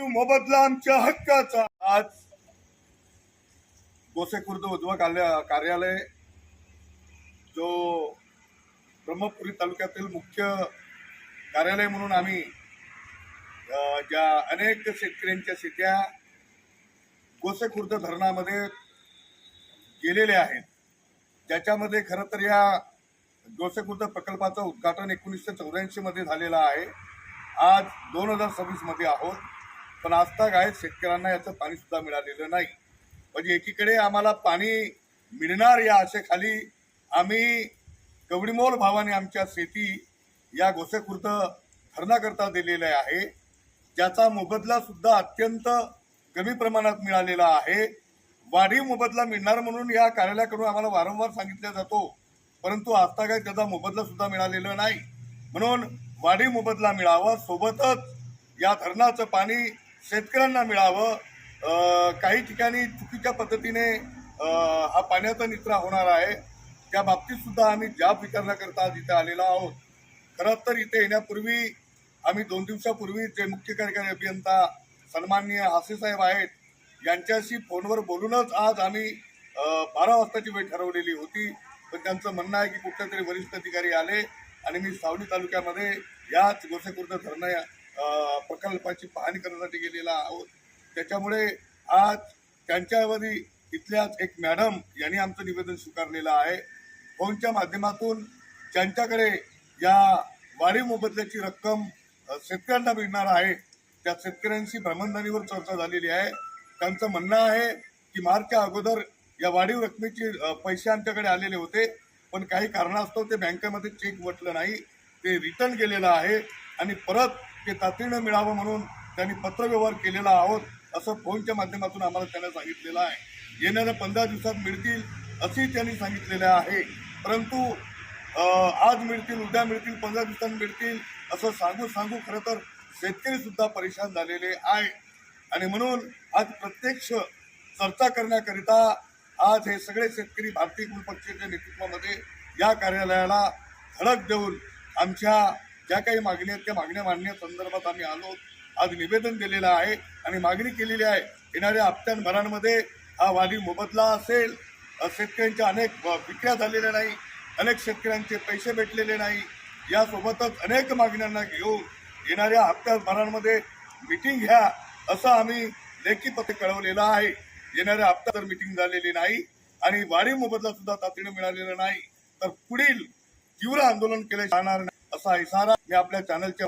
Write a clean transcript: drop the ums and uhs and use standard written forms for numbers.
मोबदला आमच्या हक्काचा. आज गोसेखुर्द उजवा कार्यालय जो ब्रह्मपुरी तालुक्यातील मुख्य कार्यालय म्हणून आम्ही ज्या अनेक शेतकऱ्यांच्या शेत्या गोसेखुर्द धरणामध्ये गेलेल्या आहेत, ज्याच्यामध्ये खरं तर या गोसेखुर्द प्रकल्पाचं उद्घाटन 1984 मध्ये झालेलं आहे. आज 2026 मध्ये आहोत, पण आजतागायत शेतकऱ्यांना याचं पाणी सुद्धा मिळालेलं नाही. म्हणजे एकीकडे आम्हाला पाणी मिळणार या आशेखाली आम्ही कवडीमोल भावाने आमच्या शेती या गोसेखुर्द धरणाकरता दिलेल्या आहे, ज्याचा मोबदला सुद्धा अत्यंत कमी प्रमाणात मिळालेला आहे. वाढीव मोबदला मिळणार म्हणून या कार्यालयाकडून आम्हाला वारंवार सांगितलं जातो, परंतु आजतागायत त्याचा मोबदला सुद्धा मिळालेला नाही. म्हणून वाढीव मोबदला मिळावा, सोबतच या धरणाचं पाणी शेतकऱ्यांना मिळावं. काही ठिकाणी चुकीच्या पद्धतीने हा पाण्याचा निचरा होणार आहे, त्या बाबतीत सुद्धा आम्ही जाब विचारण्याकरता आज इथे आलेलो आहोत. खरं तर इथे येण्यापूर्वी आम्ही 2 दिवसापूर्वी जे मुख्य कार्यकारी अभियंता सन्माननीय हासे साहेब आहेत यांच्याशी फोनवर बोलूनच आज आम्ही 12 वाजताची वेळ ठरवलेली होती, पण त्यांचं म्हणणं आहे की कुठल्या तरी वरिष्ठ अधिकारी आले आणि मी सावली तालुक्यामध्ये याच गोसेखुर्द धरण प्रकल्पाची पाहणी करण्यासाठी गेलेला आहोत. त्याच्यामुळे आज त्यांच्याऐवजी इथल्याच एक मॅडम यांनी आमचं निवेदन स्वीकारलेलं आहे. फोनच्या माध्यमातून ज्यांच्याकडे या वाढीव मोबदल्याची रक्कम शेतकऱ्यांना मिळणार आहे त्या शेतकऱ्यांशी भ्रमणध्वनीवर चर्चा झालेली आहे. त्यांचं म्हणणं आहे की मार्चच्या अगोदर या वाढीव रकमेचे पैसे आमच्याकडे आलेले होते, पण काही कारणास्तव ते बँकेमध्ये चेक वटलं नाही, ते रिटर्न केलेलं आहे आणि परत ते तातडीनं मिळावं म्हणून त्यांनी पत्रव्यवहार केलेला आहोत असं फोनच्या माध्यमातून आम्हाला त्यांना सांगितलेलं आहे. येणाऱ्या 15 दिवसात मिळतील असे त्यांनी सांगितलेलं आहे, परंतु आज मिळतील, उद्या मिळतील, 15 दिवसांनी मिळतील असं सांगू खरं तर शेतकरी सुद्धा परेशान झालेले आहे. आणि म्हणून आज प्रत्यक्ष चर्चा करण्याकरिता आज हे सगळे शेतकरी भारतीय जनता पक्षाच्या नेतृत्वामध्ये या कार्यालयाला धडक देऊन आमच्या ज्या काही मागण्या आहेत त्या मागण्या मांडण्यासंदर्भात आम्ही आलो. आज निवेदन दिलेलं आहे आणि मागणी केलेली आहे येणाऱ्या हप्त्यांभरांमध्ये हा वाढीव मोबदला असेल. शेतकऱ्यांच्या अनेक विक्र्या झालेल्या नाही, अनेक शेतकऱ्यांचे पैसे भेटलेले नाही, यासोबतच अनेक मागण्यांना घेऊन येणाऱ्या हप्त्याभरांमध्ये मीटिंग घ्या असं आम्ही लेखी पत्र कळवलेलं आहे. येणाऱ्या हप्त्यात जर मीटिंग झालेली नाही आणि वाढीव मोबदला सुद्धा तातडीने मिळालेला नाही तर पुढील तीव्र आंदोलन केले जाणार नाही असा इशारा मी आपल्या चॅनलच्या